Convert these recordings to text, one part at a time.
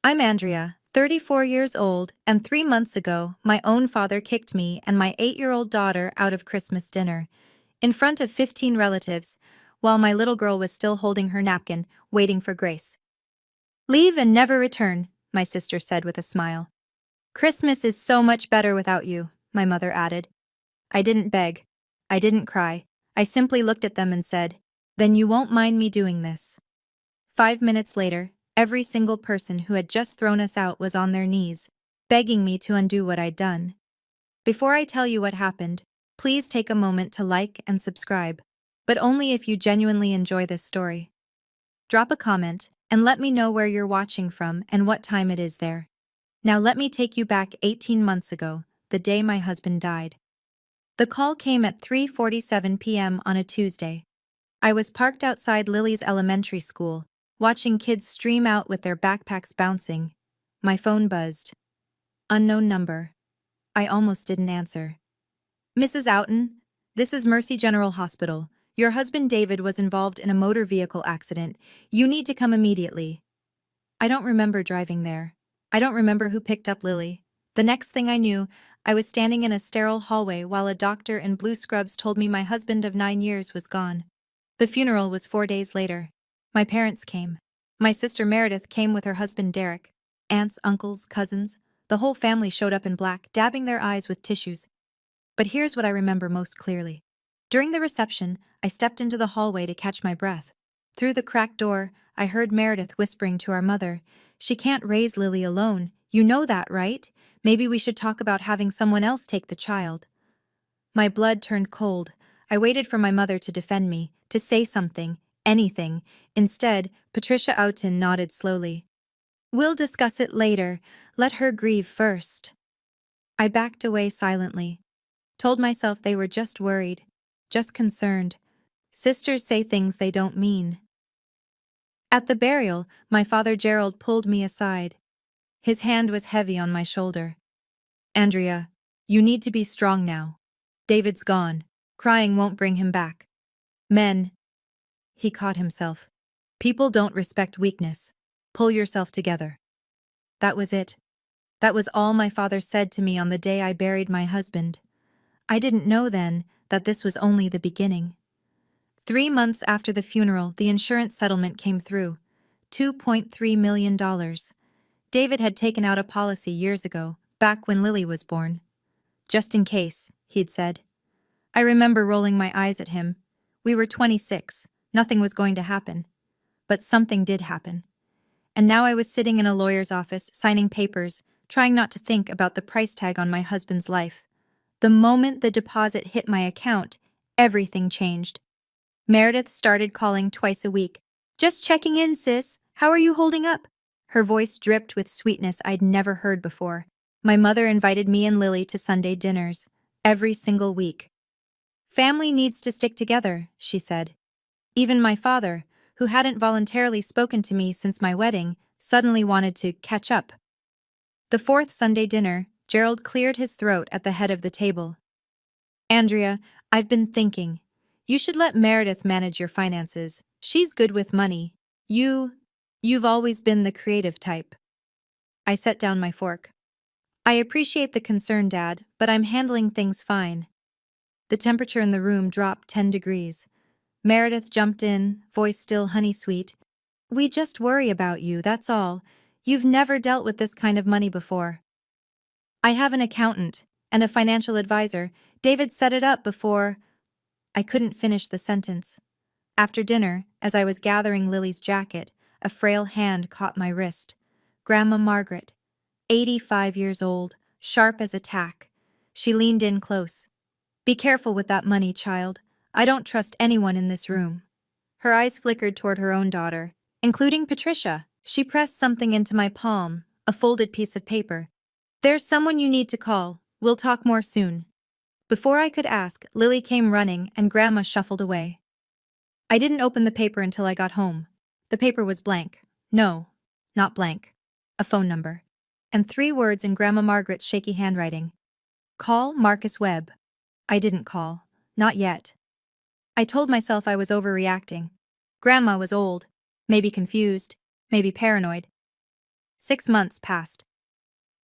I'm Andrea, 34 years old, and 3 months ago, my own father kicked me and my 8-year-old daughter out of Christmas dinner, in front of 15 relatives, while my little girl was still holding her napkin, waiting for grace. Leave and never return, my sister said with a smile. Christmas is so much better without you, my mother added. I didn't beg. I didn't cry. I simply looked at them and said, then you won't mind me doing this. 5 minutes later, every single person who had just thrown us out was on their knees, begging me to undo what I'd done. Before I tell you what happened, please take a moment to like and subscribe, but only if you genuinely enjoy this story. Drop a comment and let me know where you're watching from and what time it is there. Now let me take you back 18 months ago, the day my husband died. The call came at 3:47 p.m. on a Tuesday. I was parked outside Lily's elementary school, watching kids stream out with their backpacks bouncing. My phone buzzed. Unknown number. I almost didn't answer. Mrs. Outen, this is Mercy General Hospital. Your husband David was involved in a motor vehicle accident. You need to come immediately. I don't remember driving there. I don't remember who picked up Lily. The next thing I knew, I was standing in a sterile hallway while a doctor in blue scrubs told me my husband of 9 years was gone. The funeral was 4 days later. My parents came. My sister Meredith came with her husband Derek. Aunts, uncles, cousins, the whole family showed up in black, dabbing their eyes with tissues. But here's what I remember most clearly. During the reception, I stepped into the hallway to catch my breath. Through the cracked door, I heard Meredith whispering to our mother, "She can't raise Lily alone. You know that, right? Maybe we should talk about having someone else take the child." My blood turned cold. I waited for my mother to defend me, to say something, anything. Instead, Patricia Outen nodded slowly. "We'll discuss it later. Let her grieve first." I backed away silently. Told myself they were just worried, just concerned. Sisters say things they don't mean. At the burial, my father Gerald pulled me aside. His hand was heavy on my shoulder. "Andrea, you need to be strong now. David's gone. Crying won't bring him back. Men," he caught himself. "People don't respect weakness. Pull yourself together." That was it. That was all my father said to me on the day I buried my husband. I didn't know then that this was only the beginning. 3 months after the funeral, the insurance settlement came through. $2.3 million. David had taken out a policy years ago, back when Lily was born. "Just in case," he'd said. I remember rolling my eyes at him. We were 26. Nothing was going to happen. But something did happen. And now I was sitting in a lawyer's office, signing papers, trying not to think about the price tag on my husband's life. The moment the deposit hit my account, everything changed. Meredith started calling twice a week. "Just checking in, sis. How are you holding up?" Her voice dripped with sweetness I'd never heard before. My mother invited me and Lily to Sunday dinners, every single week. "Family needs to stick together," she said. Even my father, who hadn't voluntarily spoken to me since my wedding, suddenly wanted to catch up. The fourth Sunday dinner, Gerald cleared his throat at the head of the table. "Andrea, I've been thinking. You should let Meredith manage your finances. She's good with money. You've always been the creative type." I set down my fork. "I appreciate the concern, Dad, but I'm handling things fine." The temperature in the room dropped 10 degrees. Meredith jumped in, voice still honey-sweet. "We just worry about you, that's all. You've never dealt with this kind of money before." "I have an accountant and a financial advisor. David set it up before—" I couldn't finish the sentence. After dinner, as I was gathering Lily's jacket, a frail hand caught my wrist. Grandma Margaret, 85 years old, sharp as a tack. She leaned in close. "Be careful with that money, child. I don't trust anyone in this room." Her eyes flickered toward her own daughter, including Patricia. She pressed something into my palm, a folded piece of paper. "There's someone you need to call. We'll talk more soon." Before I could ask, Lily came running and Grandma shuffled away. I didn't open the paper until I got home. The paper was blank. No, not blank. A phone number. And 3 words in Grandma Margaret's shaky handwriting. "Call Marcus Webb." I didn't call. Not yet. I told myself I was overreacting. Grandma was old, maybe confused, maybe paranoid. 6 months passed.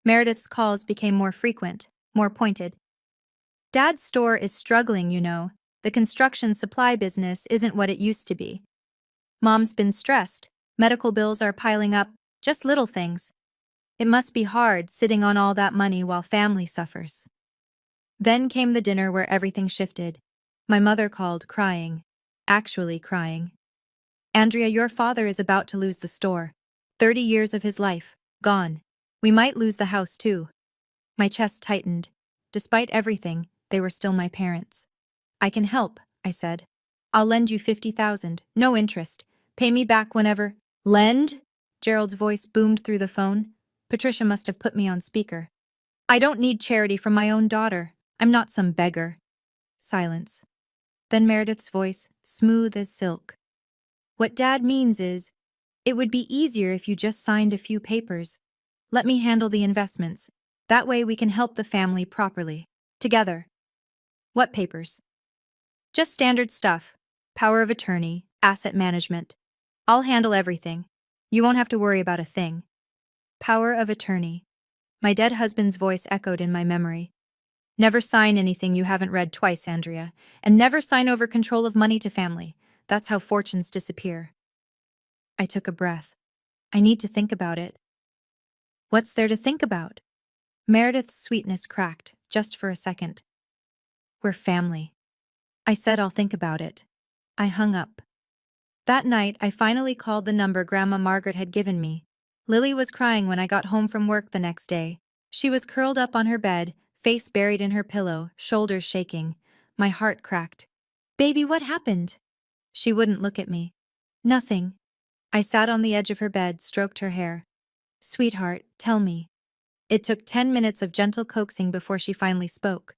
Meredith's calls became more frequent, more pointed. Dad's store is struggling, you know. The construction supply business isn't what it used to be. Mom's been stressed. Medical bills are piling up, just little things. It must be hard sitting on all that money while family suffers. Then came the dinner where everything shifted. My mother called, crying. Actually crying. Andrea, your father is about to lose the store. 30 years of his life, gone. We might lose the house too. My chest tightened. Despite everything, they were still my parents. I can help, I said. I'll lend you 50,000, no interest. Pay me back whenever. Lend? Gerald's voice boomed through the phone. Patricia must have put me on speaker. I don't need charity from my own daughter. I'm not some beggar. Silence. Then Meredith's voice, smooth as silk. What Dad means is, it would be easier if you just signed a few papers. Let me handle the investments. That way we can help the family properly. Together. What papers? Just standard stuff. Power of attorney, asset management. I'll handle everything. You won't have to worry about a thing. Power of attorney. My dead husband's voice echoed in my memory. Never sign anything you haven't read twice, Andrea, and never sign over control of money to family. That's how fortunes disappear. I took a breath. I need to think about it. What's there to think about? Meredith's sweetness cracked, just for a second. We're family. I said I'll think about it. I hung up. That night, I finally called the number Grandma Margaret had given me. Lily was crying when I got home from work the next day. She was curled up on her bed, face buried in her pillow, shoulders shaking. My heart cracked. Baby, what happened? She wouldn't look at me. Nothing. I sat on the edge of her bed, stroked her hair. Sweetheart, tell me. It took 10 minutes of gentle coaxing before she finally spoke.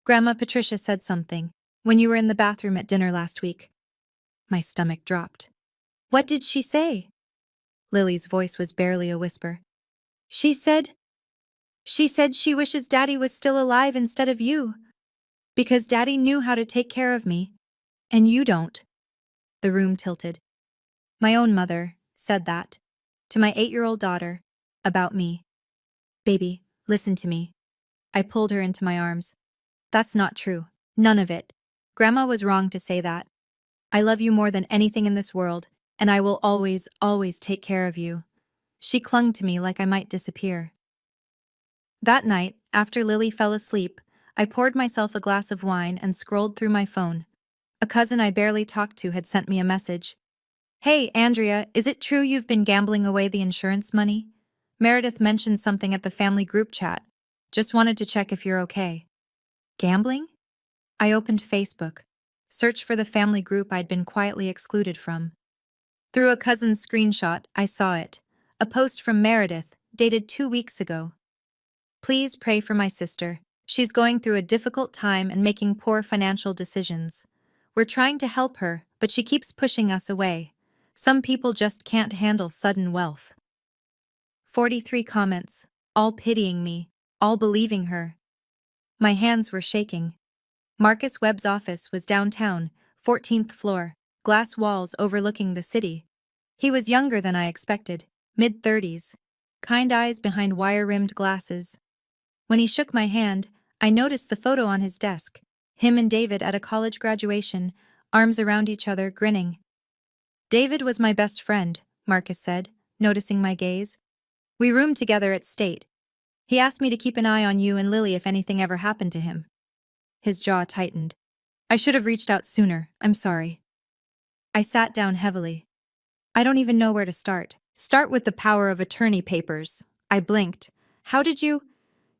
Grandma Patricia said something, when you were in the bathroom at dinner last week. My stomach dropped. What did she say? Lily's voice was barely a whisper. She said she wishes Daddy was still alive instead of you. Because Daddy knew how to take care of me. And you don't. The room tilted. My own mother said that. To my 8-year-old daughter. About me. Baby, listen to me. I pulled her into my arms. That's not true. None of it. Grandma was wrong to say that. I love you more than anything in this world, and I will always, always take care of you. She clung to me like I might disappear. That night, after Lily fell asleep, I poured myself a glass of wine and scrolled through my phone. A cousin I barely talked to had sent me a message. Hey, Andrea, is it true you've been gambling away the insurance money? Meredith mentioned something at the family group chat. Just wanted to check if you're okay. Gambling? I opened Facebook. Searched for the family group I'd been quietly excluded from. Through a cousin's screenshot, I saw it. A post from Meredith, dated 2 weeks ago. Please pray for my sister. She's going through a difficult time and making poor financial decisions. We're trying to help her, but she keeps pushing us away. Some people just can't handle sudden wealth. 43 comments, all pitying me, all believing her. My hands were shaking. Marcus Webb's office was downtown, 14th floor, glass walls overlooking the city. He was younger than I expected, mid-30s, kind eyes behind wire-rimmed glasses. When he shook my hand, I noticed the photo on his desk, him and David at a college graduation, arms around each other, grinning. David was my best friend, Marcus said, noticing my gaze. We roomed together at State. He asked me to keep an eye on you and Lily if anything ever happened to him. His jaw tightened. I should have reached out sooner, I'm sorry. I sat down heavily. I don't even know where to start. Start with the power of attorney papers. I blinked. How did you?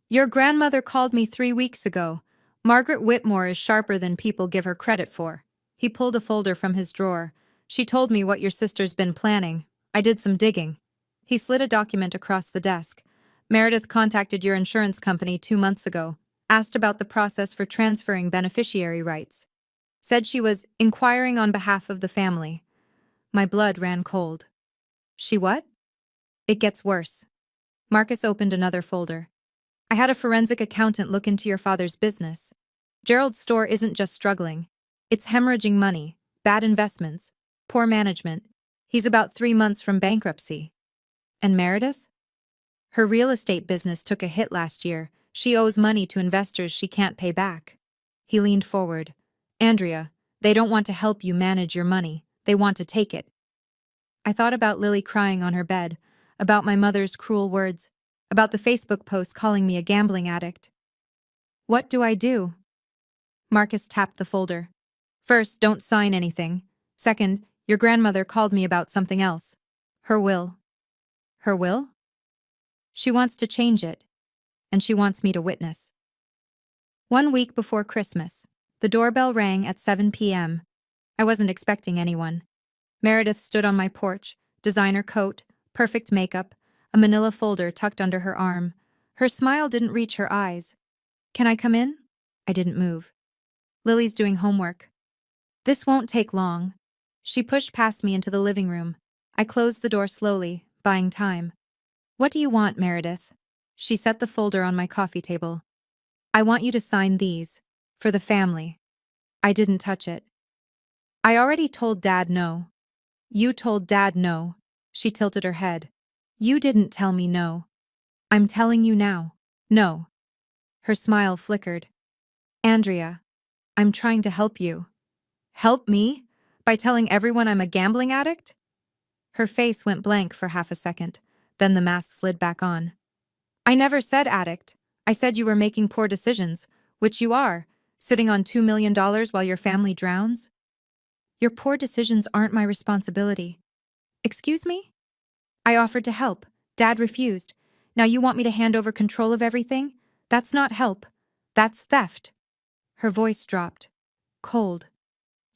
Your grandmother called me 3 weeks ago. Margaret Whitmore is sharper than people give her credit for. He pulled a folder from his drawer. She told me what your sister's been planning. I did some digging. He slid a document across the desk. Meredith contacted your insurance company 2 months ago, asked about the process for transferring beneficiary rights. Said she was inquiring on behalf of the family. My blood ran cold. She what? It gets worse. Marcus opened another folder. I had a forensic accountant look into your father's business. Gerald's store isn't just struggling. It's hemorrhaging money, bad investments, poor management. He's about 3 months from bankruptcy. And Meredith? Her real estate business took a hit last year. She owes money to investors she can't pay back. He leaned forward. Andrea, they don't want to help you manage your money. They want to take it. I thought about Lily crying on her bed, about my mother's cruel words, about the Facebook post calling me a gambling addict. What do I do? Marcus tapped the folder. First, don't sign anything. Second, your grandmother called me about something else. Her will. Her will? She wants to change it, and she wants me to witness. 1 week before Christmas, the doorbell rang at 7 p.m. I wasn't expecting anyone. Meredith stood on my porch, designer coat, perfect makeup, a manila folder tucked under her arm. Her smile didn't reach her eyes. Can I come in? I didn't move. Lily's doing homework. This won't take long. She pushed past me into the living room. I closed the door slowly, buying time. What do you want, Meredith? She set the folder on my coffee table. I want you to sign these. For the family. I didn't touch it. I already told Dad no. You told Dad no. She tilted her head. You didn't tell me no. I'm telling you now. No. Her smile flickered. Andrea, I'm trying to help you. Help me? By telling everyone I'm a gambling addict? Her face went blank for half a second. Then the mask slid back on. I never said addict. I said you were making poor decisions, which you are, sitting on $2 million while your family drowns. Your poor decisions aren't my responsibility. Excuse me? I offered to help. Dad refused. Now you want me to hand over control of everything? That's not help. That's theft. Her voice dropped. Cold.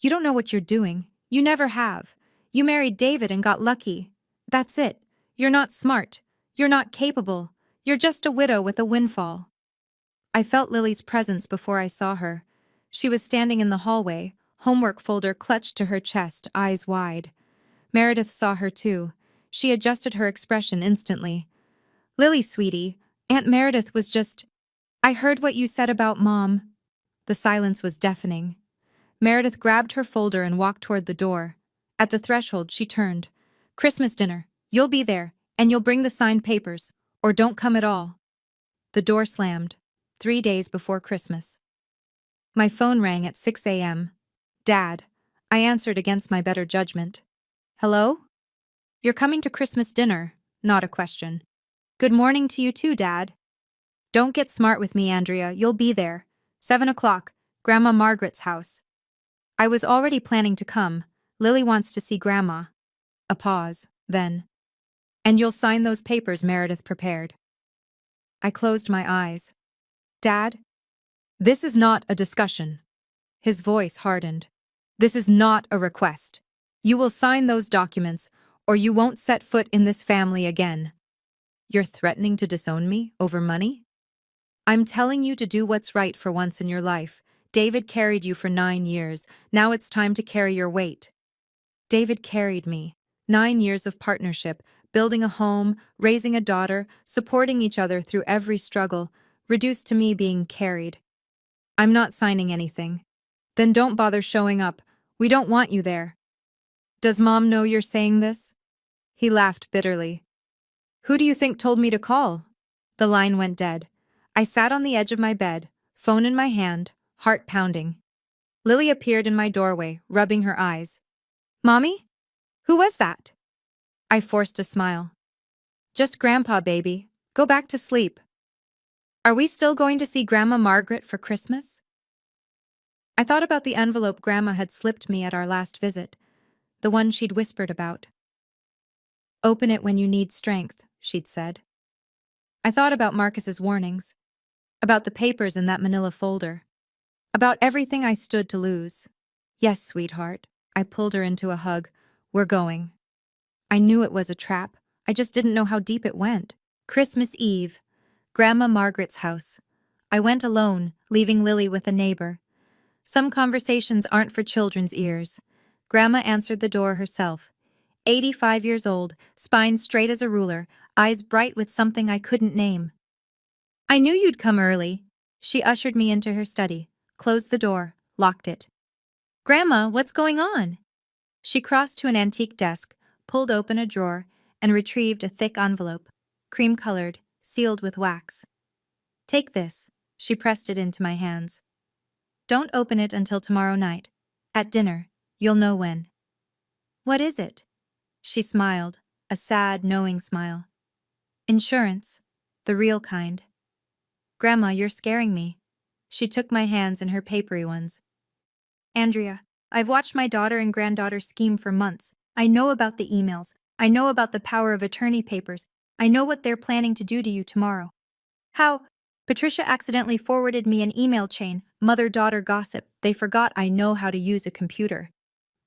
You don't know what you're doing. You never have. You married David and got lucky. That's it. You're not smart. You're not capable. You're just a widow with a windfall. I felt Lily's presence before I saw her. She was standing in the hallway, homework folder clutched to her chest, eyes wide. Meredith saw her too. She adjusted her expression instantly. Lily, sweetie, Aunt Meredith was just... I heard what you said about Mom. The silence was deafening. Meredith grabbed her folder and walked toward the door. At the threshold, she turned. Christmas dinner. You'll be there, and you'll bring the signed papers. Or don't come at all. The door slammed. 3 days before Christmas. My phone rang at 6 a.m. Dad. I answered against my better judgment. Hello? You're coming to Christmas dinner, not a question. Good morning to you too, Dad. Don't get smart with me, Andrea. You'll be there. 7 o'clock, Grandma Margaret's house. I was already planning to come. Lily wants to see Grandma. A pause, then. And you'll sign those papers Meredith prepared. I closed my eyes. Dad? This is not a discussion. His voice hardened. This is not a request. You will sign those documents, or you won't set foot in this family again. You're threatening to disown me over money? I'm telling you to do what's right for once in your life. David carried you for 9 years. Now it's time to carry your weight. David carried me. 9 years of partnership, building a home, raising a daughter, supporting each other through every struggle, reduced to me being carried. I'm not signing anything. Then don't bother showing up. We don't want you there. Does Mom know you're saying this? He laughed bitterly. Who do you think told me to call? The line went dead. I sat on the edge of my bed, phone in my hand, heart pounding. Lily appeared in my doorway, rubbing her eyes. Mommy? Who was that? I forced a smile. Just Grandpa, baby. Go back to sleep. Are we still going to see Grandma Margaret for Christmas? I thought about the envelope Grandma had slipped me at our last visit, the one she'd whispered about. Open it when you need strength, she'd said. I thought about Marcus's warnings, about the papers in that manila folder, about everything I stood to lose. Yes, sweetheart. I pulled her into a hug. We're going. I knew it was a trap. I just didn't know how deep it went. Christmas Eve. Grandma Margaret's house. I went alone, leaving Lily with a neighbor. Some conversations aren't for children's ears. Grandma answered the door herself. 85 years old, spine straight as a ruler, eyes bright with something I couldn't name. I knew you'd come early. She ushered me into her study, closed the door, locked it. Grandma, what's going on? She crossed to an antique desk, pulled open a drawer, and retrieved a thick envelope. cream-colored, sealed with wax. Take this. She pressed it into my hands. Don't open it until tomorrow night. At dinner, you'll know when. What is it? She smiled, a sad, knowing smile. Insurance. The real kind. Grandma, you're scaring me. She took my hands in her papery ones. Andrea, I've watched my daughter and granddaughter scheme for months. I know about the emails. I know about the power of attorney papers. I know what they're planning to do to you tomorrow. How? Patricia accidentally forwarded me an email chain, mother-daughter gossip. They forgot I know how to use a computer.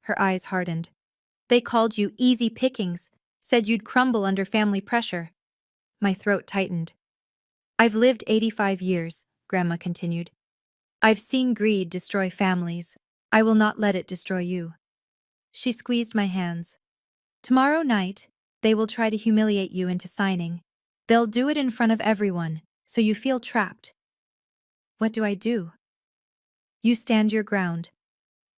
Her eyes hardened. They called you easy pickings, said you'd crumble under family pressure. My throat tightened. I've lived 85 years, Grandma continued. I've seen greed destroy families. I will not let it destroy you. She squeezed my hands. Tomorrow night, they will try to humiliate you into signing. They'll do it in front of everyone, so you feel trapped. What do I do? You stand your ground.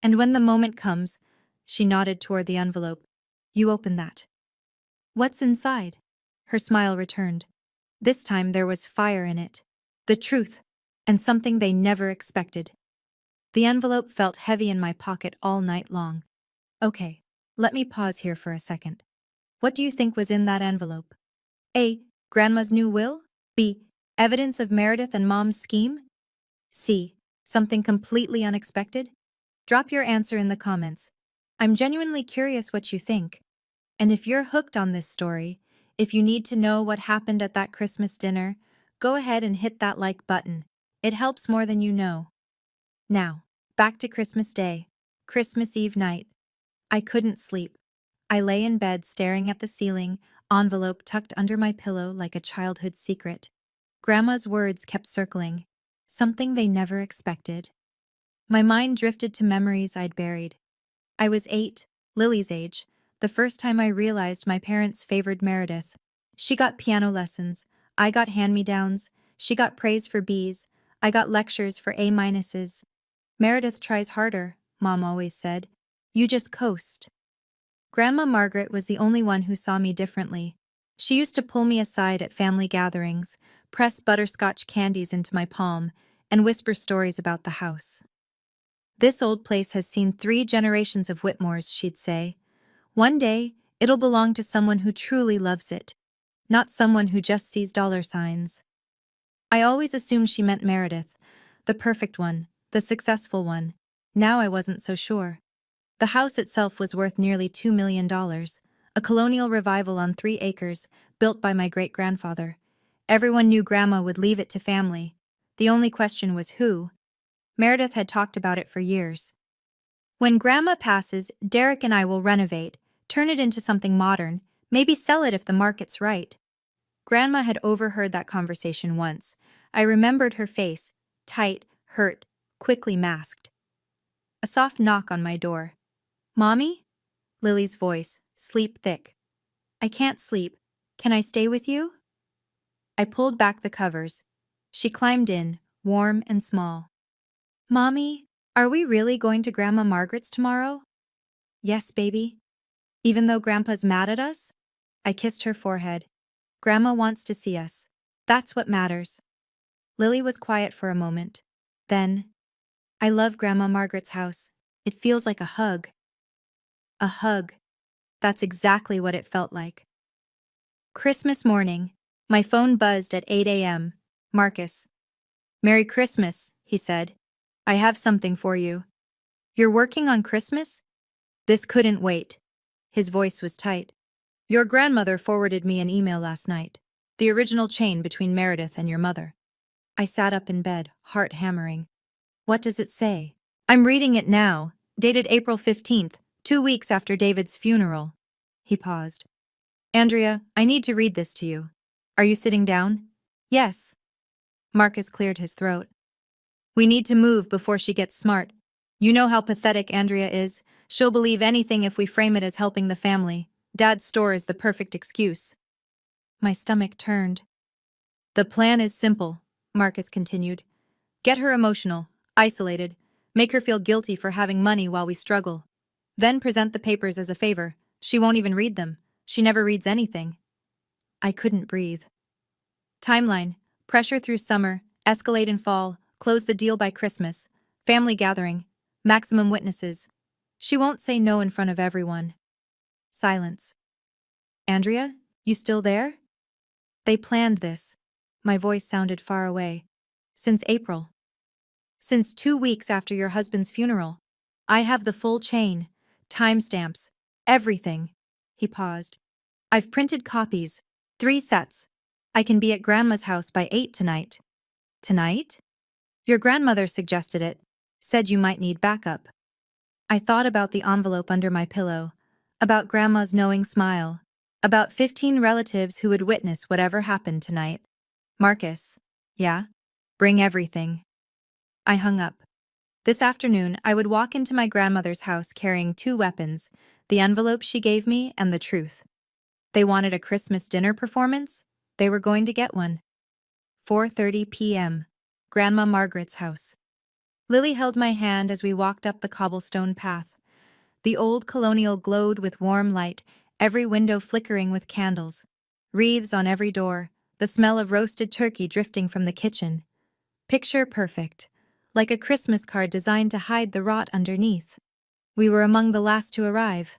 And when the moment comes, she nodded toward the envelope, you open that. What's inside? Her smile returned. This time there was fire in it. The truth, and something they never expected. The envelope felt heavy in my pocket all night long. Okay, let me pause here for a second. What do you think was in that envelope? A. Grandma's new will? B. Evidence of Meredith and Mom's scheme? C. Something completely unexpected? Drop your answer in the comments. I'm genuinely curious what you think. And if you're hooked on this story, if you need to know what happened at that Christmas dinner, go ahead and hit that like button. It helps more than you know. Now, back to Christmas Day, Christmas Eve night. I couldn't sleep. I lay in bed staring at the ceiling, envelope tucked under my pillow like a childhood secret. Grandma's words kept circling, something they never expected. My mind drifted to memories I'd buried. I was 8, Lily's age, the first time I realized my parents favored Meredith. She got piano lessons, I got hand-me-downs, she got praise for B's, I got lectures for A-minuses. Meredith tries harder, Mom always said. You just coast. Grandma Margaret was the only one who saw me differently. She used to pull me aside at family gatherings, press butterscotch candies into my palm, and whisper stories about the house. This old place has seen 3 generations of Whitmores, she'd say. One day, it'll belong to someone who truly loves it, not someone who just sees dollar signs. I always assumed she meant Meredith, the perfect one, the successful one. Now I wasn't so sure. The house itself was worth nearly $2 million, a colonial revival on 3 acres, built by my great-grandfather. Everyone knew Grandma would leave it to family. The only question was who. Meredith had talked about it for years. When Grandma passes, Derek and I will renovate, turn it into something modern, maybe sell it if the market's right. Grandma had overheard that conversation once. I remembered her face, tight, hurt, quickly masked. A soft knock on my door. Mommy? Lily's voice, sleep thick. I can't sleep. Can I stay with you? I pulled back the covers. She climbed in, warm and small. Mommy, are we really going to Grandma Margaret's tomorrow? Yes, baby. Even though Grandpa's mad at us? I kissed her forehead. Grandma wants to see us. That's what matters. Lily was quiet for a moment. Then, I love Grandma Margaret's house. It feels like a hug. A hug. That's exactly what it felt like. Christmas morning. My phone buzzed at 8 a.m. Marcus. Merry Christmas, he said. I have something for you. You're working on Christmas? This couldn't wait. His voice was tight. Your grandmother forwarded me an email last night. The original chain between Meredith and your mother. I sat up in bed, heart hammering. What does it say? I'm reading it now, dated April 15th, 2 weeks after David's funeral. He paused. Andrea, I need to read this to you. Are you sitting down? Yes. Marcus cleared his throat. We need to move before she gets smart. You know how pathetic Andrea is. She'll believe anything if we frame it as helping the family. Dad's store is the perfect excuse. My stomach turned. The plan is simple, Marcus continued. Get her emotional, isolated, make her feel guilty for having money while we struggle. Then present the papers as a favor. She won't even read them. She never reads anything. I couldn't breathe. Timeline: pressure through summer, escalate in fall, close the deal by Christmas, family gathering, maximum witnesses. She won't say no in front of everyone. Silence. Andrea, you still there? They planned this. My voice sounded far away. Since April. Since 2 weeks after your husband's funeral. I have the full chain, timestamps, everything. He paused. I've printed copies, 3 sets. I can be at Grandma's house by 8 tonight. Tonight? Your grandmother suggested it, said you might need backup. I thought about the envelope under my pillow, about Grandma's knowing smile, about 15 relatives who would witness whatever happened tonight. Marcus. Yeah? Bring everything. I hung up. This afternoon, I would walk into my grandmother's house carrying 2 weapons, the envelope she gave me and the truth. They wanted a Christmas dinner performance? They were going to get one. 4:30 p.m. Grandma Margaret's house. Lily held my hand as we walked up the cobblestone path. The old colonial glowed with warm light, every window flickering with candles. Wreaths on every door, the smell of roasted turkey drifting from the kitchen. Picture perfect, like a Christmas card designed to hide the rot underneath. We were among the last to arrive.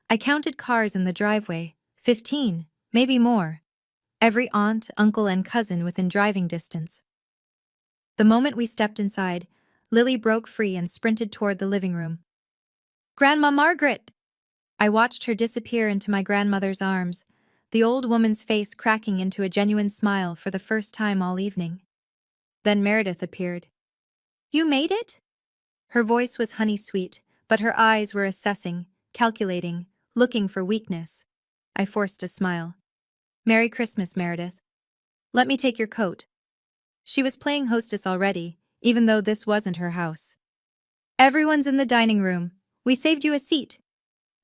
I counted cars in the driveway, 15, maybe more. Every aunt, uncle, and cousin within driving distance. The moment we stepped inside, Lily broke free and sprinted toward the living room. Grandma Margaret! I watched her disappear into my grandmother's arms, the old woman's face cracking into a genuine smile for the first time all evening. Then Meredith appeared. You made it? Her voice was honey-sweet, but her eyes were assessing, calculating, looking for weakness. I forced a smile. Merry Christmas, Meredith. Let me take your coat. She was playing hostess already, even though this wasn't her house. Everyone's in the dining room. We saved you a seat.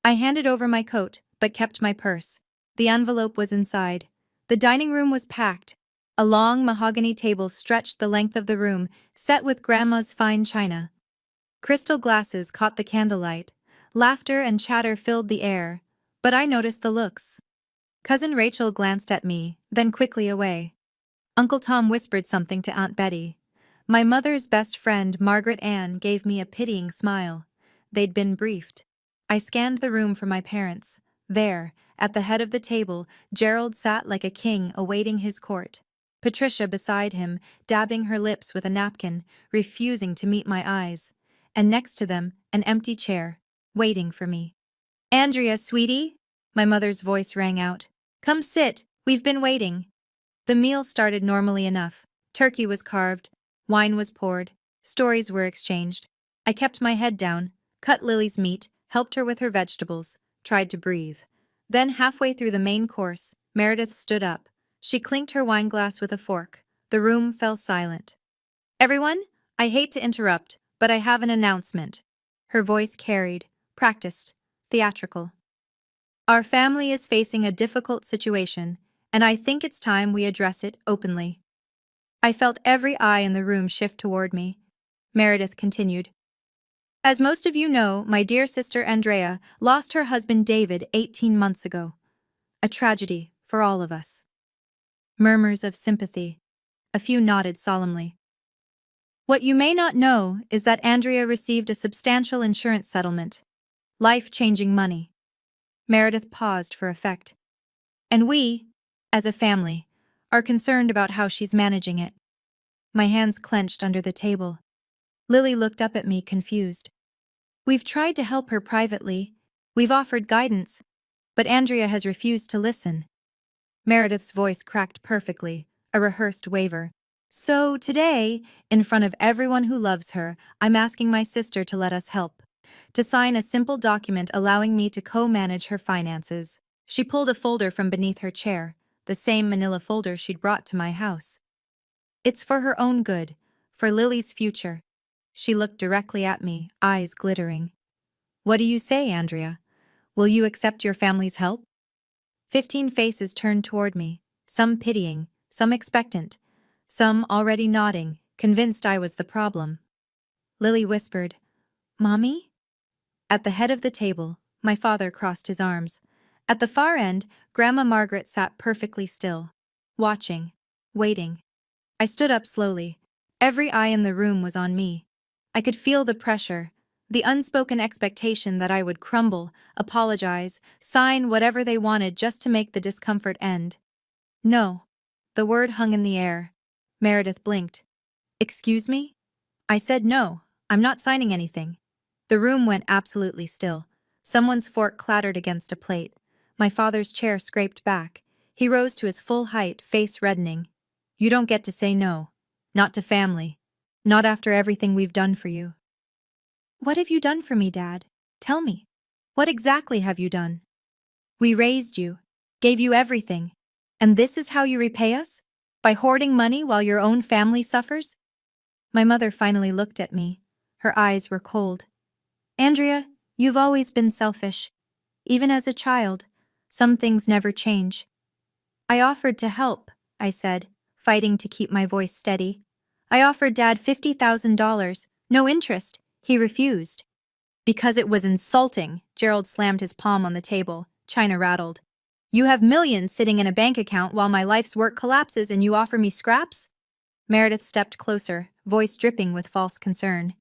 I handed over my coat, but kept my purse. The envelope was inside. The dining room was packed. A long mahogany table stretched the length of the room, set with Grandma's fine china. Crystal glasses caught the candlelight. Laughter and chatter filled the air, but I noticed the looks. Cousin Rachel glanced at me, then quickly away. Uncle Tom whispered something to Aunt Betty. My mother's best friend, Margaret Ann, gave me a pitying smile. They'd been briefed. I scanned the room for my parents. There, at the head of the table, Gerald sat like a king awaiting his court. Patricia beside him, dabbing her lips with a napkin, refusing to meet my eyes. And next to them, an empty chair, waiting for me. Andrea, sweetie? My mother's voice rang out. Come sit, we've been waiting. The meal started normally enough. Turkey was carved, wine was poured, stories were exchanged. I kept my head down, cut Lily's meat, helped her with her vegetables, tried to breathe. Then halfway through the main course, Meredith stood up. She clinked her wineglass with a fork. The room fell silent. Everyone, I hate to interrupt, but I have an announcement. Her voice carried, practiced, theatrical. Our family is facing a difficult situation, and I think it's time we address it openly. I felt every eye in the room shift toward me. Meredith continued. As most of you know, my dear sister Andrea lost her husband David 18 months ago. A tragedy for all of us. Murmurs of sympathy. A few nodded solemnly. What you may not know is that Andrea received a substantial insurance settlement. Life-changing money. Meredith paused for effect. And we, as a family, are concerned about how she's managing it. My hands clenched under the table. Lily looked up at me, confused. We've tried to help her privately. We've offered guidance. But Andrea has refused to listen. Meredith's voice cracked perfectly, a rehearsed waver. So today, in front of everyone who loves her, I'm asking my sister to let us help. To sign a simple document allowing me to co-manage her finances. She pulled a folder from beneath her chair, the same manila folder she'd brought to my house. It's for her own good, for Lily's future. She looked directly at me, eyes glittering. What do you say, Andrea? Will you accept your family's help? 15 faces turned toward me, some pitying, some expectant, some already nodding, convinced I was the problem. Lily whispered, Mommy? At the head of the table, my father crossed his arms. At the far end, Grandma Margaret sat perfectly still, watching. waiting. I stood up slowly. Every eye in the room was on me. I could feel the pressure, the unspoken expectation that I would crumble, apologize, sign whatever they wanted just to make the discomfort end. No. The word hung in the air. Meredith blinked. Excuse me? I said no, I'm not signing anything. The room went absolutely still. Someone's fork clattered against a plate. My father's chair scraped back. He rose to his full height, face reddening. You don't get to say no. Not to family. Not after everything we've done for you. What have you done for me, Dad? Tell me. What exactly have you done? We raised you, gave you everything. And this is how you repay us? By hoarding money while your own family suffers? My mother finally looked at me. Her eyes were cold. Andrea, you've always been selfish. Even as a child, some things never change. I offered to help, I said, fighting to keep my voice steady. I offered Dad $50,000, no interest. He refused. Because it was insulting, Gerald slammed his palm on the table. China rattled. You have millions sitting in a bank account while my life's work collapses and you offer me scraps? Meredith stepped closer, voice dripping with false concern.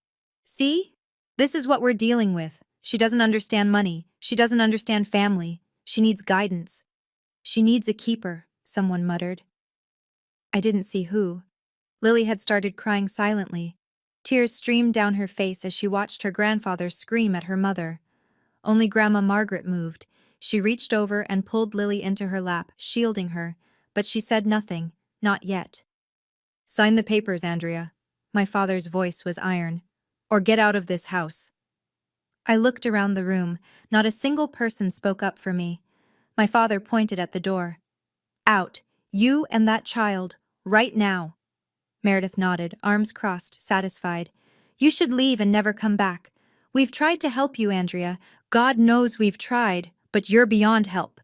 See? This is what we're dealing with. She doesn't understand money. She doesn't understand family. She needs guidance. She needs a keeper, someone muttered. I didn't see who. Lily had started crying silently. Tears streamed down her face as she watched her grandfather scream at her mother. Only Grandma Margaret moved. She reached over and pulled Lily into her lap, shielding her, but she said nothing, not yet. Sign the papers, Andrea. My father's voice was iron. Or get out of this house. I looked around the room. Not a single person spoke up for me. My father pointed at the door. Out, you and that child, right now. Meredith nodded, arms crossed, satisfied. You should leave and never come back. We've tried to help you, Andrea. God knows we've tried, but you're beyond help.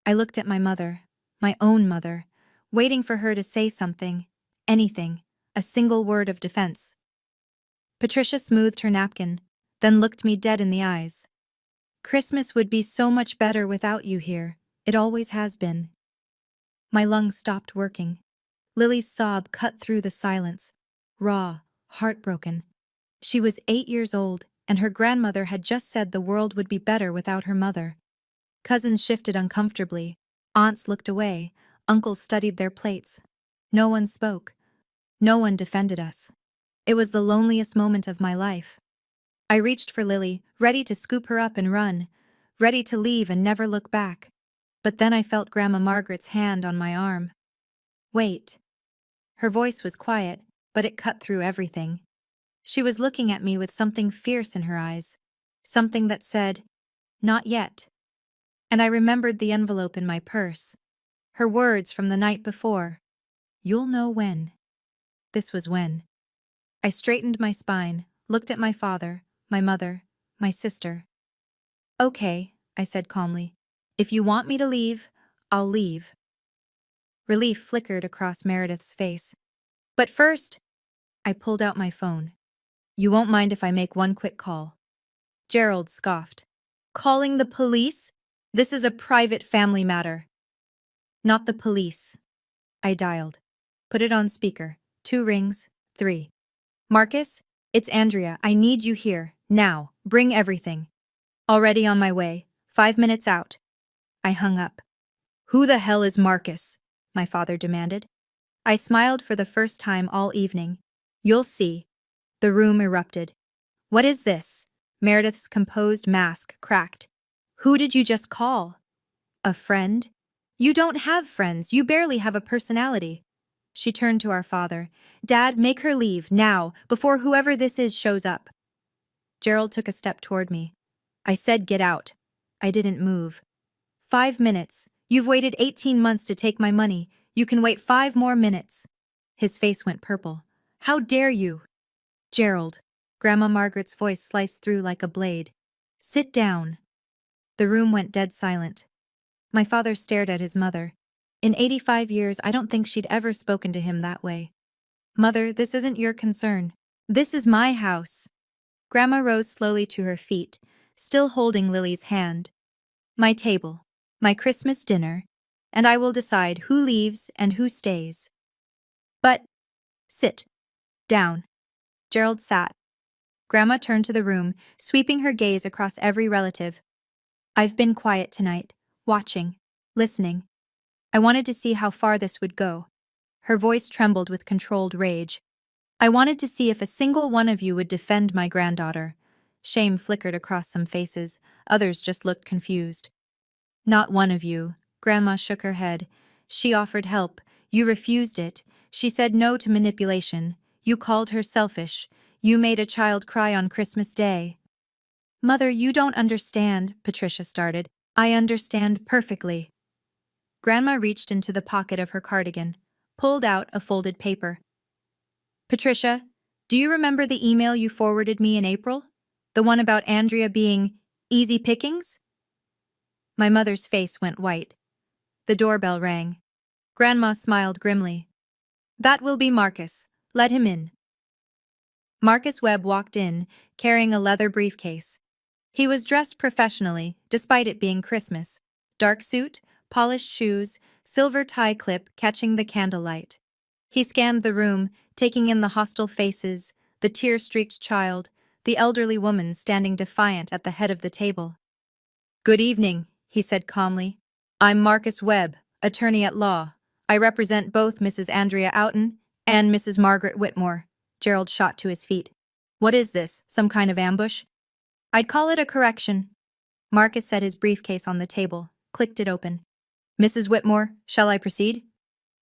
I looked at my mother, my own mother, waiting for her to say something, anything, a single word of defense. Patricia smoothed her napkin, then looked me dead in the eyes. Christmas would be so much better without you here. It always has been. My lungs stopped working. Lily's sob cut through the silence, raw, heartbroken. She was 8 years old, and her grandmother had just said the world would be better without her mother. Cousins shifted uncomfortably. Aunts looked away. Uncles studied their plates. No one spoke. No one defended us. It was the loneliest moment of my life. I reached for Lily, ready to scoop her up and run, ready to leave and never look back. But then I felt Grandma Margaret's hand on my arm. Wait. Her voice was quiet, but it cut through everything. She was looking at me with something fierce in her eyes. Something that said, not yet. And I remembered the envelope in my purse. Her words from the night before. You'll know when. This was when. I straightened my spine, looked at my father, my mother, my sister. Okay, I said calmly. If you want me to leave, I'll leave. Relief flickered across Meredith's face. But first, I pulled out my phone. You won't mind if I make one quick call. Gerald scoffed. Calling the police? This is a private family matter. Not the police. I dialed. Put it on speaker. 2 rings, 3. Marcus, it's Andrea. I need you here, now. Bring everything. Already on my way. 5 minutes out. I hung up. Who the hell is Marcus? My father demanded. I smiled for the first time all evening. You'll see. The room erupted. What is this? Meredith's composed mask cracked. Who did you just call? A friend? You don't have friends. You barely have a personality. She turned to our father. Dad, make her leave, now, before whoever this is shows up. Gerald took a step toward me. I said get out. I didn't move. 5 minutes. You've waited 18 months to take my money. You can wait 5 more minutes. His face went purple. How dare you? Gerald. Grandma Margaret's voice sliced through like a blade. Sit down. The room went dead silent. My father stared at his mother. In 85 years, I don't think she'd ever spoken to him that way. Mother, this isn't your concern. This is my house. Grandma rose slowly to her feet, still holding Lily's hand. My table. My Christmas dinner. and I will decide who leaves and who stays. But, sit down. Gerald sat. Grandma turned to the room, sweeping her gaze across every relative. I've been quiet tonight, watching, listening. I wanted to see how far this would go. Her voice trembled with controlled rage. I wanted to see if a single one of you would defend my granddaughter. Shame flickered across some faces, others just looked confused. Not one of you. Grandma shook her head. She offered help. You refused it. She said no to manipulation. You called her selfish. You made a child cry on Christmas Day. Mother, you don't understand, Patricia started. I understand perfectly. Grandma reached into the pocket of her cardigan, pulled out a folded paper. Patricia, do you remember the email you forwarded me in April? The one about Andrea being easy pickings? My mother's face went white. The doorbell rang. Grandma smiled grimly. That will be Marcus. Let him in. Marcus Webb walked in, carrying a leather briefcase. He was dressed professionally, despite it being Christmas. Dark suit, polished shoes, silver tie clip catching the candlelight. He scanned the room, taking in the hostile faces, the tear-streaked child, the elderly woman standing defiant at the head of the table. Good evening, he said calmly. I'm Marcus Webb, attorney at law. I represent both Mrs. Andrea Outen and Mrs. Margaret Whitmore. Gerald shot to his feet. What is this, some kind of ambush? I'd call it a correction. Marcus set his briefcase on the table, clicked it open. Mrs. Whitmore, shall I proceed?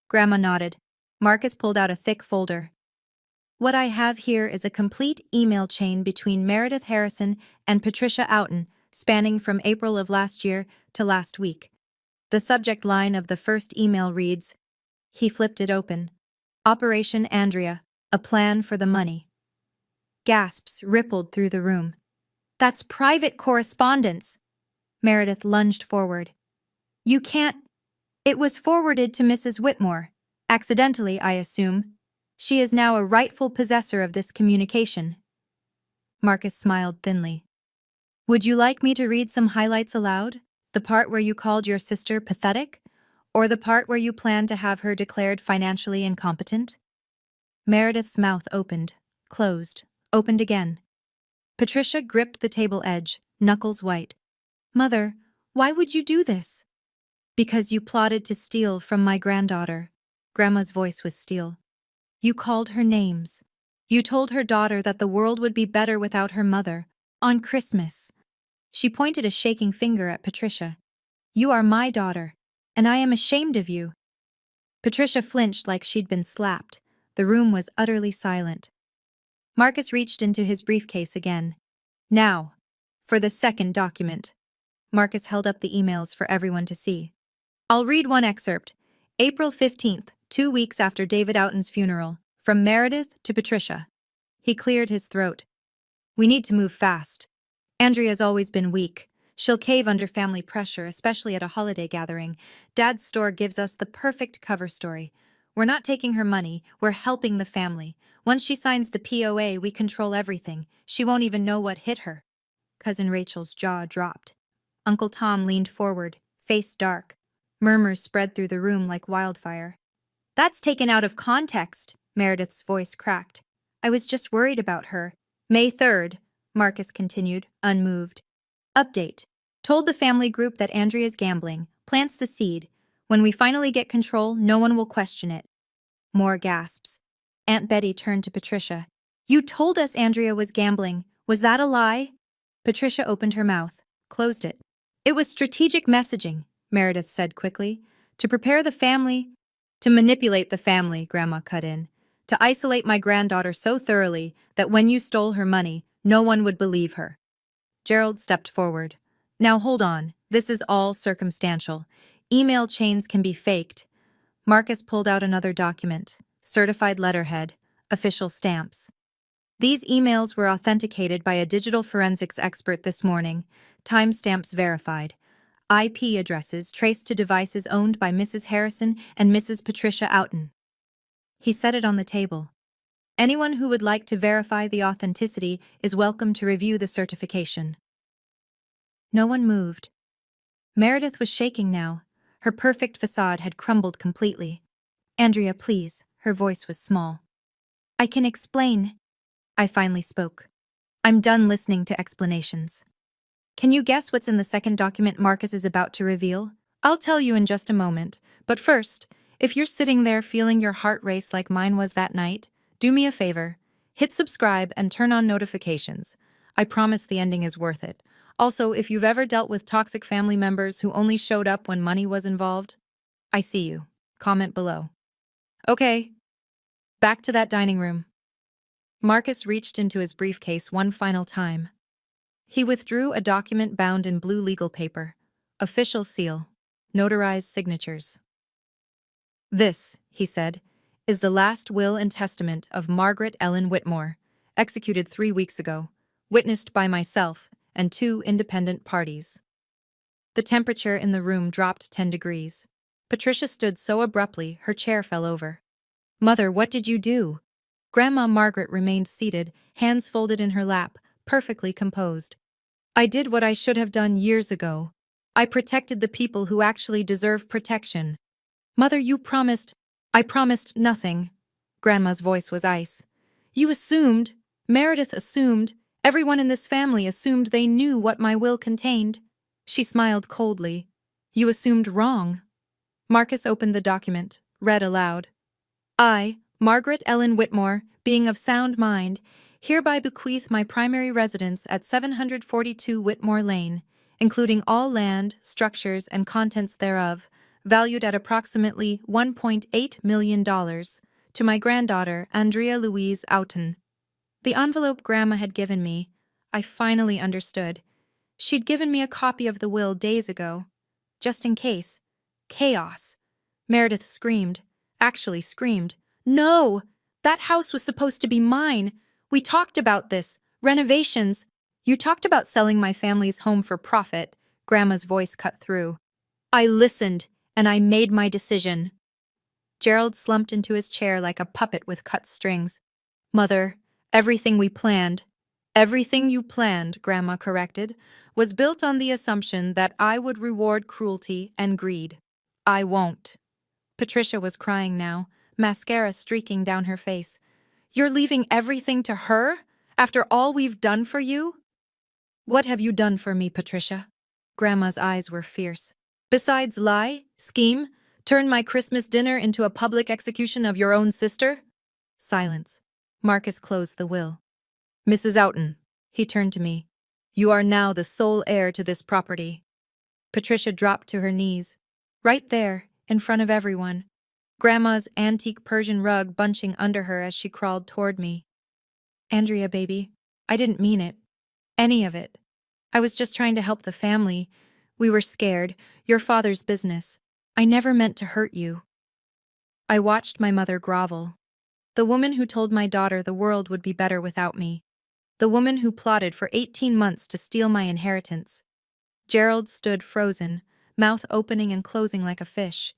Grandma nodded. Marcus pulled out a thick folder. What I have here is a complete email chain between Meredith Harrison and Patricia Outen, spanning from April of last year to last week. The subject line of the first email reads, he flipped it open. Operation Andrea, a plan for the money. Gasps rippled through the room. That's private correspondence. Meredith lunged forward. You can't. It was forwarded to Mrs. Whitmore. Accidentally, I assume. She is now a rightful possessor of this communication. Marcus smiled thinly. Would you like me to read some highlights aloud? The part where you called your sister pathetic? Or the part where you planned to have her declared financially incompetent? Meredith's mouth opened, closed, opened again. Patricia gripped the table edge, knuckles white. Mother, why would you do this? Because you plotted to steal from my granddaughter. Grandma's voice was steel. You called her names. You told her daughter that the world would be better without her mother. On Christmas. She pointed a shaking finger at Patricia. You are my daughter, and I am ashamed of you. Patricia flinched like she'd been slapped. The room was utterly silent. Marcus reached into his briefcase again. Now, for the second document. Marcus held up the emails for everyone to see. I'll read one excerpt. April 15th, 2 weeks after David Outen's funeral, from Meredith to Patricia. He cleared his throat. We need to move fast. Andrea's always been weak. She'll cave under family pressure, especially at a holiday gathering. Dad's store gives us the perfect cover story. We're not taking her money, we're helping the family. Once she signs the POA, we control everything. She won't even know what hit her. Cousin Rachel's jaw dropped. Uncle Tom leaned forward, face dark. Murmurs spread through the room like wildfire. That's taken out of context, Meredith's voice cracked. I was just worried about her. May 3rd, Marcus continued, unmoved. Update. Told the family group that Andrea's gambling. Plants the seed. When we finally get control, no one will question it. More gasps. Aunt Betty turned to Patricia. You told us Andrea was gambling. Was that a lie? Patricia opened her mouth, closed it. It was strategic messaging, Meredith said quickly. To prepare the family. To manipulate the family, Grandma cut in. To isolate my granddaughter so thoroughly that when you stole her money, no one would believe her. Gerald stepped forward. Now hold on, this is all circumstantial. Email chains can be faked. Marcus pulled out another document. Certified letterhead. Official stamps. These emails were authenticated by a digital forensics expert this morning. Timestamps verified. IP addresses traced to devices owned by Mrs. Harrison and Mrs. Patricia Outen. He set it on the table. Anyone who would like to verify the authenticity is welcome to review the certification. No one moved. Meredith was shaking now. Her perfect facade had crumbled completely. "Andrea, please." Her voice was small. "I can explain." I finally spoke. "I'm done listening to explanations. Can you guess what's in the second document Marcus is about to reveal? I'll tell you in just a moment, but first, if you're sitting there feeling your heart race like mine was that night, do me a favor. Hit subscribe and turn on notifications. I promise the ending is worth it. Also, if you've ever dealt with toxic family members who only showed up when money was involved, I see you. Comment below. Okay, back to that dining room. Marcus reached into his briefcase one final time. He withdrew a document bound in blue legal paper. Official seal. Notarized signatures. "This," he said, "is the last will and testament of Margaret Ellen Whitmore, executed 3 weeks ago, witnessed by myself and 2 independent parties." The temperature in the room dropped 10 degrees. Patricia stood so abruptly her chair fell over. "Mother, what did you do?" Grandma Margaret remained seated, hands folded in her lap, perfectly composed. "I did what I should have done years ago. I protected the people who actually deserve protection." "Mother, you promised—" "I promised nothing." Grandma's voice was ice. "You assumed, Meredith assumed, everyone in this family assumed they knew what my will contained." She smiled coldly. "You assumed wrong." Marcus opened the document, read aloud. "I, Margaret Ellen Whitmore, being of sound mind, hereby bequeath my primary residence at 742 Whitmore Lane, including all land, structures, and contents thereof, valued at approximately $1.8 million, to my granddaughter, Andrea Louise Oughton." The envelope Grandma had given me, I finally understood. She'd given me a copy of the will days ago. Just in case. Chaos. Meredith screamed. Actually screamed. "No! That house was supposed to be mine. We talked about this. Renovations. You talked about selling my family's home for profit." Grandma's voice cut through. "I listened, and I made my decision." Gerald slumped into his chair like a puppet with cut strings. "Mother, everything we planned—" "Everything you planned," Grandma corrected, "was built on the assumption that I would reward cruelty and greed. I won't." Patricia was crying now, mascara streaking down her face. "You're leaving everything to her? After all we've done for you?" "What have you done for me, Patricia?" Grandma's eyes were fierce. "Besides lie, scheme, turn my Christmas dinner into a public execution of your own sister?" Silence. Marcus closed the will. "Mrs. Oughton," he turned to me, "you are now the sole heir to this property." Patricia dropped to her knees. Right there, in front of everyone. Grandma's antique Persian rug bunching under her as she crawled toward me. "Andrea, baby, I didn't mean it. Any of it. I was just trying to help the family. We were scared. Your father's business. I never meant to hurt you." I watched my mother grovel. The woman who told my daughter the world would be better without me. The woman who plotted for 18 months to steal my inheritance. Gerald stood frozen, mouth opening and closing like a fish.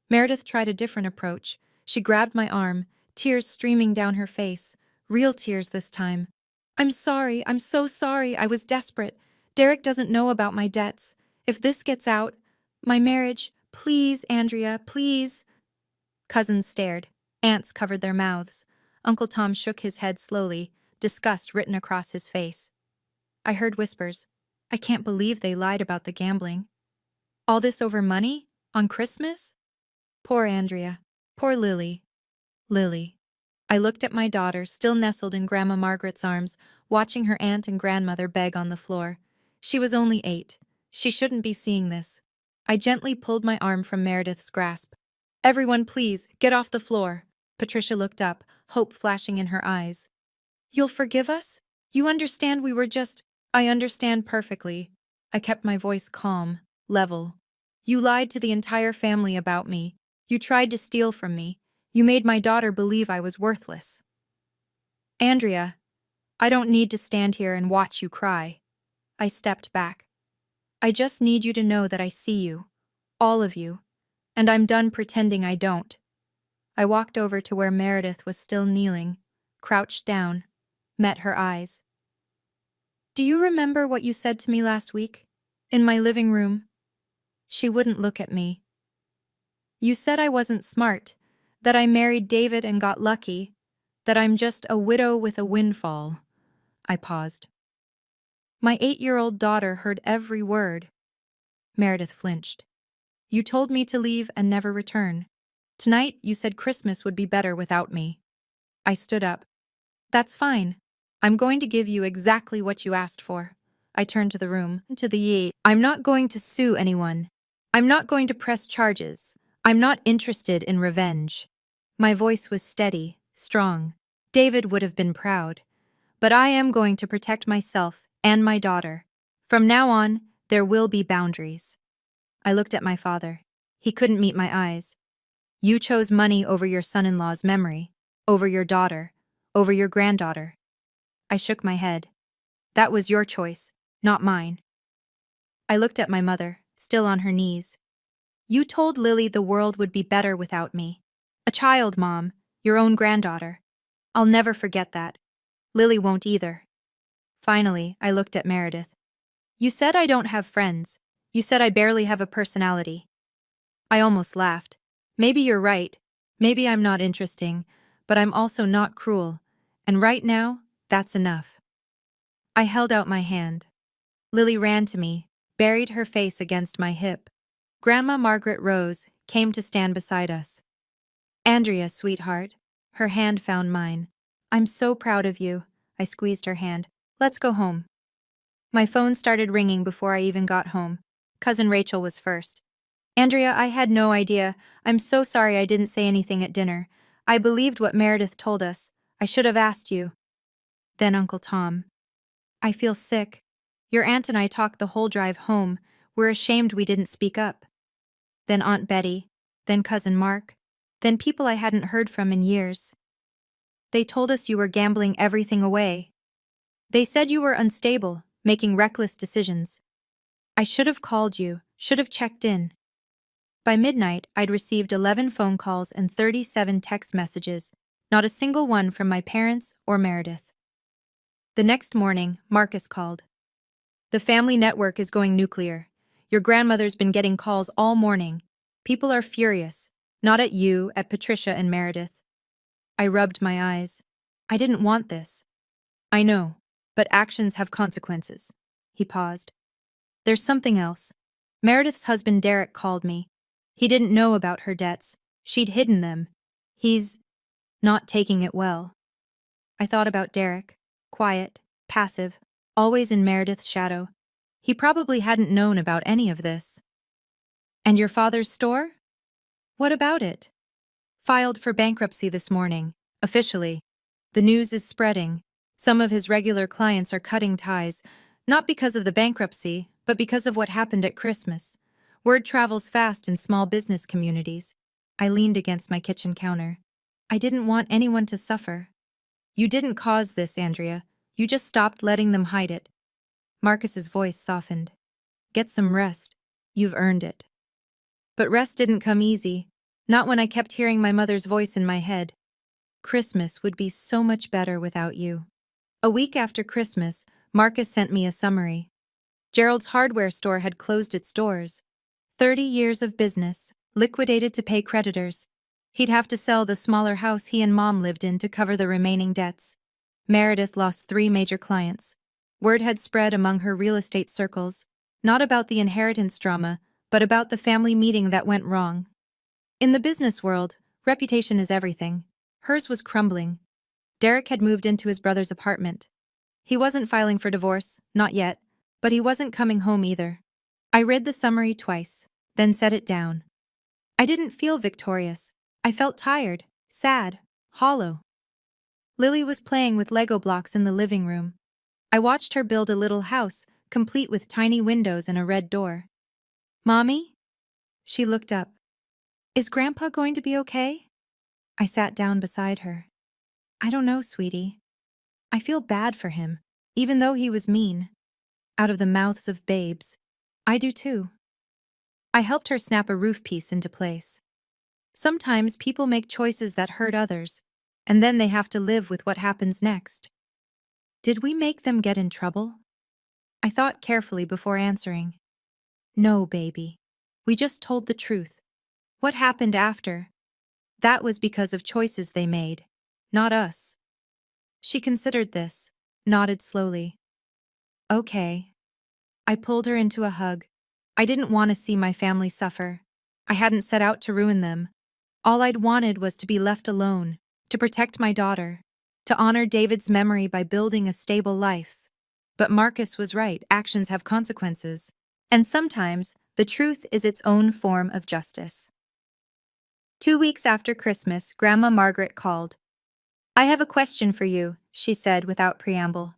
Meredith tried a different approach. She grabbed my arm, tears streaming down her face. Real tears this time. "I'm sorry, I'm so sorry, I was desperate. Derek doesn't know about my debts. If this gets out, my marriage, please, Andrea, please." Cousins stared. Aunts covered their mouths. Uncle Tom shook his head slowly, disgust written across his face. I heard whispers. "I can't believe they lied about the gambling. All this over money? On Christmas?" Poor Andrea. Poor Lily. Lily. I looked at my daughter, still nestled in Grandma Margaret's arms, watching her aunt and grandmother beg on the floor. She was only 8. She shouldn't be seeing this. I gently pulled my arm from Meredith's grasp. "Everyone, please, get off the floor." Patricia looked up, hope flashing in her eyes. "You'll forgive us? You understand we were just—" "I understand perfectly." I kept my voice calm, level. "You lied to the entire family about me. You tried to steal from me. You made my daughter believe I was worthless." "Andrea, I don't need to stand here and watch you cry." I stepped back. "I just need you to know that I see you. All of you. And I'm done pretending I don't." I walked over to where Meredith was still kneeling, crouched down, met her eyes. "Do you remember what you said to me last week? In my living room?" She wouldn't look at me. You said I wasn't smart, that I married David and got lucky, that I'm just a widow with a windfall. I paused. My 8-year-old daughter heard every word. Meredith flinched. You told me to leave and never return. Tonight, you said Christmas would be better without me. I stood up. That's fine. I'm going to give you exactly what you asked for. I turned to the room, to the ye. I'm not going to sue anyone. I'm not going to press charges. I'm not interested in revenge. My voice was steady, strong. David would have been proud. But I am going to protect myself and my daughter. From now on, there will be boundaries. I looked at my father. He couldn't meet my eyes. You chose money over your son-in-law's memory, over your daughter, over your granddaughter. I shook my head. That was your choice, not mine. I looked at my mother, still on her knees. You told Lily the world would be better without me. A child, Mom, your own granddaughter. I'll never forget that. Lily won't either. Finally, I looked at Meredith. You said I don't have friends. You said I barely have a personality. I almost laughed. Maybe you're right. Maybe I'm not interesting, but I'm also not cruel. And right now, that's enough. I held out my hand. Lily ran to me, buried her face against my hip. Grandma Margaret rose, came to stand beside us. Andrea, sweetheart. Her hand found mine. I'm so proud of you. I squeezed her hand. Let's go home. My phone started ringing before I even got home. Cousin Rachel was first. Andrea, I had no idea. I'm so sorry I didn't say anything at dinner. I believed what Meredith told us. I should have asked you. Then Uncle Tom. I feel sick. Your aunt and I talked the whole drive home. We're ashamed we didn't speak up. Then Aunt Betty. Then Cousin Mark. Then people I hadn't heard from in years. They told us you were gambling everything away. They said you were unstable, making reckless decisions. I should have called you, should have checked in. By midnight, I'd received 11 phone calls and 37 text messages, not a single one from my parents or Meredith. The next morning, Marcus called. The family network is going nuclear. Your grandmother's been getting calls all morning. People are furious, not at you, at Patricia and Meredith. I rubbed my eyes. I didn't want this. I know, but actions have consequences. He paused. There's something else. Meredith's husband Derek called me. He didn't know about her debts. She'd hidden them. He's not taking it well. I thought about Derek. Quiet, passive, always in Meredith's shadow. He probably hadn't known about any of this. And your father's store? What about it? Filed for bankruptcy this morning, officially. The news is spreading. Some of his regular clients are cutting ties, not because of the bankruptcy, but because of what happened at Christmas. Word travels fast in small business communities. I leaned against my kitchen counter. I didn't want anyone to suffer. You didn't cause this, Andrea. You just stopped letting them hide it. Marcus's voice softened. Get some rest. You've earned it. But rest didn't come easy. Not when I kept hearing my mother's voice in my head. Christmas would be so much better without you. A week after Christmas, Marcus sent me a summary. Gerald's hardware store had closed its doors. 30 years of business, liquidated to pay creditors. He'd have to sell the smaller house he and Mom lived in to cover the remaining debts. Meredith lost 3 major clients. Word had spread among her real estate circles, not about the inheritance drama, but about the family meeting that went wrong. In the business world, reputation is everything. Hers was crumbling. Derek had moved into his brother's apartment. He wasn't filing for divorce, not yet, but he wasn't coming home either. I read the summary twice, then set it down. I didn't feel victorious. I felt tired, sad, hollow. Lily was playing with Lego blocks in the living room. I watched her build a little house, complete with tiny windows and a red door. Mommy? She looked up. Is Grandpa going to be okay? I sat down beside her. I don't know, sweetie. I feel bad for him, even though he was mean. Out of the mouths of babes. I do too. I helped her snap a roof piece into place. Sometimes people make choices that hurt others, and then they have to live with what happens next. Did we make them get in trouble? I thought carefully before answering. No, baby. We just told the truth. What happened after? That was because of choices they made, not us. She considered this, nodded slowly. Okay. I pulled her into a hug. I didn't want to see my family suffer. I hadn't set out to ruin them. All I'd wanted was to be left alone, to protect my daughter, to honor David's memory by building a stable life. But Marcus was right, actions have consequences. And sometimes, the truth is its own form of justice. 2 weeks after Christmas, Grandma Margaret called. I have a question for you, she said without preamble.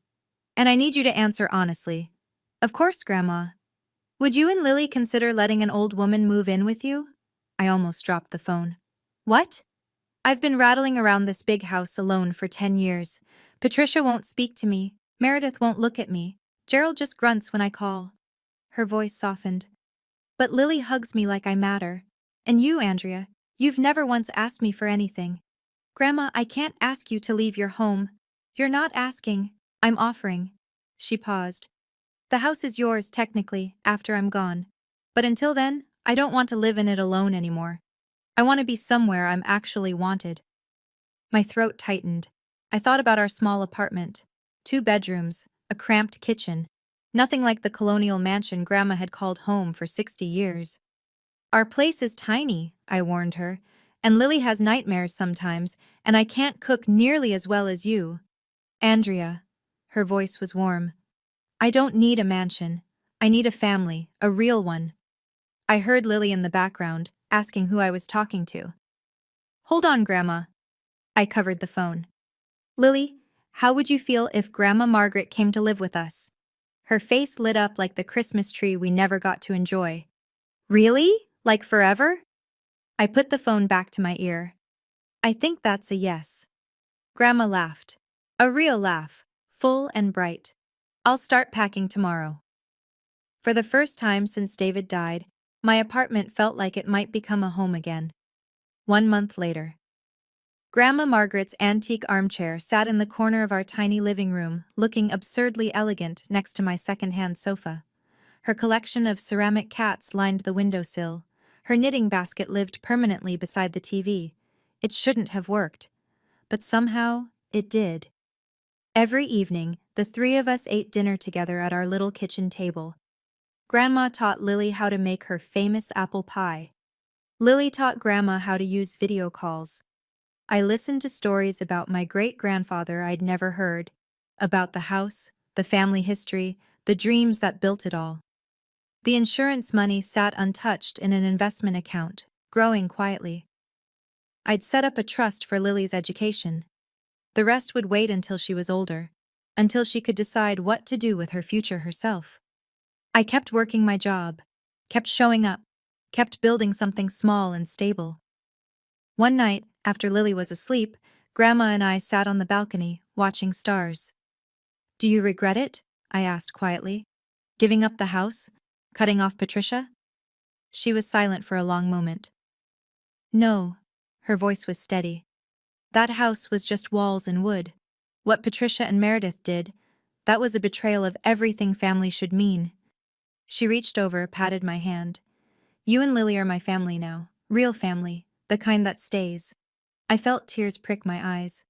And I need you to answer honestly. Of course, Grandma. Would you and Lily consider letting an old woman move in with you? I almost dropped the phone. What? I've been rattling around this big house alone for 10 years. Patricia won't speak to me. Meredith won't look at me. Gerald just grunts when I call. Her voice softened. But Lily hugs me like I matter. And you, Andrea, you've never once asked me for anything. Grandma, I can't ask you to leave your home. You're not asking. I'm offering. She paused. The house is yours, technically, after I'm gone. But until then, I don't want to live in it alone anymore. I want to be somewhere I'm actually wanted. My throat tightened. I thought about our small apartment. 2 bedrooms, a cramped kitchen. Nothing like the colonial mansion Grandma had called home for 60 years. Our place is tiny, I warned her, and Lily has nightmares sometimes, and I can't cook nearly as well as you. Andrea. Her voice was warm. I don't need a mansion. I need a family, a real one. I heard Lily in the background, asking who I was talking to. Hold on, Grandma. I covered the phone. Lily, how would you feel if Grandma Margaret came to live with us? Her face lit up like the Christmas tree we never got to enjoy. Really? Like forever? I put the phone back to my ear. I think that's a yes. Grandma laughed. A real laugh, full and bright. I'll start packing tomorrow. For the first time since David died, my apartment felt like it might become a home again. 1 month later. Grandma Margaret's antique armchair sat in the corner of our tiny living room, looking absurdly elegant next to my second-hand sofa. Her collection of ceramic cats lined the windowsill. Her knitting basket lived permanently beside the TV. It shouldn't have worked. But somehow, it did. Every evening, the 3 of us ate dinner together at our little kitchen table. Grandma taught Lily how to make her famous apple pie. Lily taught Grandma how to use video calls. I listened to stories about my great-grandfather I'd never heard, about the house, the family history, the dreams that built it all. The insurance money sat untouched in an investment account, growing quietly. I'd set up a trust for Lily's education. The rest would wait until she was older, until she could decide what to do with her future herself. I kept working my job, kept showing up, kept building something small and stable. One night, after Lily was asleep, Grandma and I sat on the balcony, watching stars. Do you regret it? I asked quietly. Giving up the house? Cutting off Patricia? She was silent for a long moment. No. Her voice was steady. That house was just walls and wood. What Patricia and Meredith did, that was a betrayal of everything family should mean. She reached over, patted my hand. You and Lily are my family now. Real family. The kind that stays. I felt tears prick my eyes.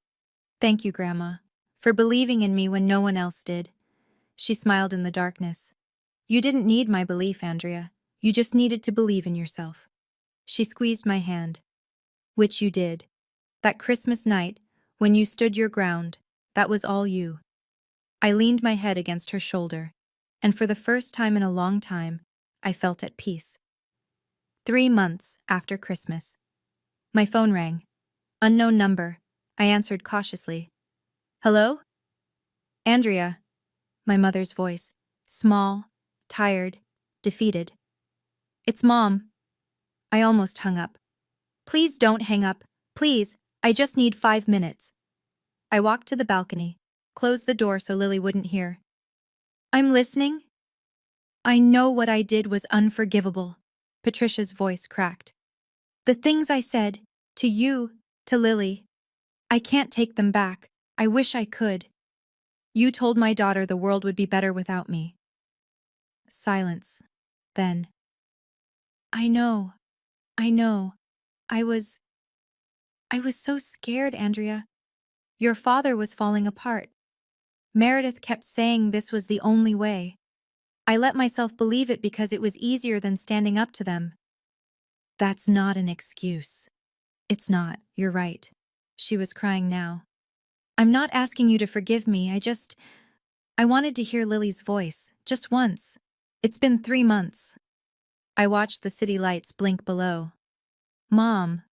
Thank you, Grandma, for believing in me when no one else did. She smiled in the darkness. You didn't need my belief, Andrea. You just needed to believe in yourself. She squeezed my hand. Which you did. That Christmas night, when you stood your ground, that was all you. I leaned my head against her shoulder, and for the first time in a long time, I felt at peace. 3 months after Christmas. My phone rang. Unknown number. I answered cautiously. Hello? Andrea. My mother's voice. Small, tired, defeated. It's Mom. I almost hung up. Please don't hang up. Please, I just need 5 minutes. I walked to the balcony, closed the door so Lily wouldn't hear. I'm listening. I know what I did was unforgivable. Patricia's voice cracked. The things I said, to you, to Lily, I can't take them back. I wish I could. You told my daughter the world would be better without me. Silence. Then. I know. I was I was so scared, Andrea. Your father was falling apart. Meredith kept saying this was the only way. I let myself believe it because it was easier than standing up to them. That's not an excuse. It's not, you're right. She was crying now. I'm not asking you to forgive me, I wanted to hear Lily's voice, just once. It's been 3 months. I watched the city lights blink below. Mom.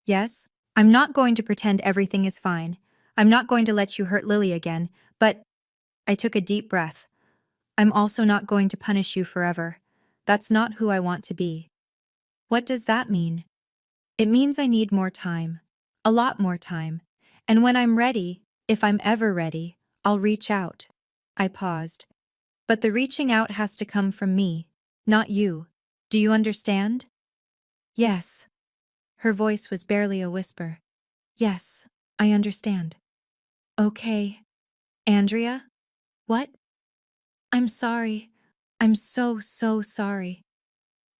Yes? I'm not going to pretend everything is fine. I'm not going to let you hurt Lily again, but I took a deep breath. I'm also not going to punish you forever. That's not who I want to be. What does that mean? It means I need more time. A lot more time. And when I'm ready, if I'm ever ready, I'll reach out. I paused. But the reaching out has to come from me, not you. Do you understand? Yes. Her voice was barely a whisper. Yes, I understand. Okay. Andrea? What? I'm sorry. I'm so, so sorry.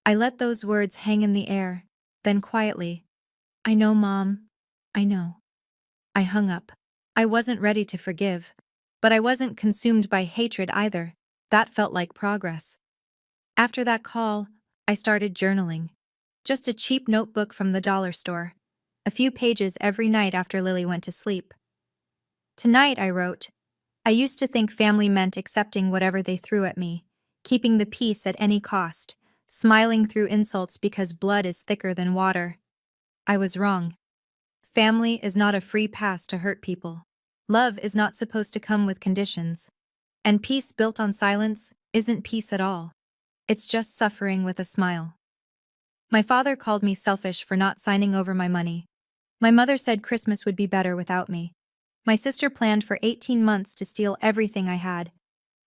I let those words hang in the air, then quietly, I know, Mom. I know. I hung up. I wasn't ready to forgive, but I wasn't consumed by hatred either. That felt like progress. After that call, I started journaling. Just a cheap notebook from the dollar store. A few pages every night after Lily went to sleep. Tonight, I wrote, I used to think family meant accepting whatever they threw at me, keeping the peace at any cost, smiling through insults because blood is thicker than water. I was wrong. Family is not a free pass to hurt people. Love is not supposed to come with conditions. And peace built on silence isn't peace at all. It's just suffering with a smile. My father called me selfish for not signing over my money. My mother said Christmas would be better without me. My sister planned for 18 months to steal everything I had.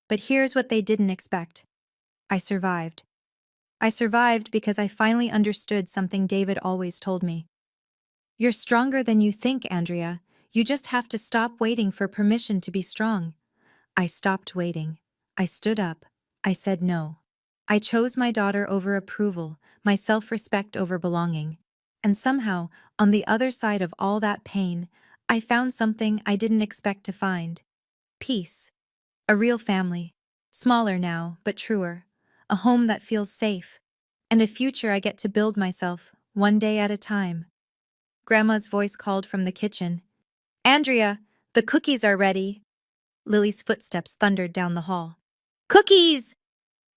But here's what they didn't expect. I survived. I survived because I finally understood something David always told me. You're stronger than you think, Andrea. You just have to stop waiting for permission to be strong. I stopped waiting. I stood up. I said no. I chose my daughter over approval, my self-respect over belonging. And somehow, on the other side of all that pain, I found something I didn't expect to find. Peace. A real family. Smaller now, but truer. A home that feels safe. And a future I get to build myself, one day at a time. Grandma's voice called from the kitchen. Andrea, the cookies are ready. Lily's footsteps thundered down the hall. Cookies!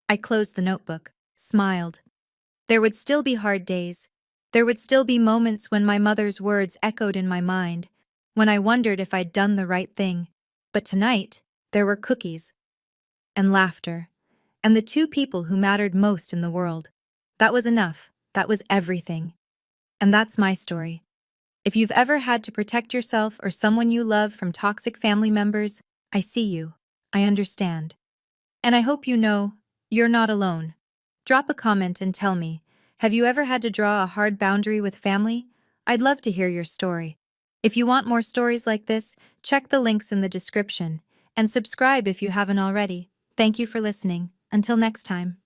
I closed the notebook, smiled. There would still be hard days. There would still be moments when my mother's words echoed in my mind, when I wondered if I'd done the right thing. But tonight, there were cookies. And laughter. And the two people who mattered most in the world. That was enough. That was everything. And that's my story. If you've ever had to protect yourself or someone you love from toxic family members, I see you. I understand. And I hope you know, you're not alone. Drop a comment and tell me, have you ever had to draw a hard boundary with family? I'd love to hear your story. If you want more stories like this, check the links in the description. And subscribe if you haven't already. Thank you for listening. Until next time.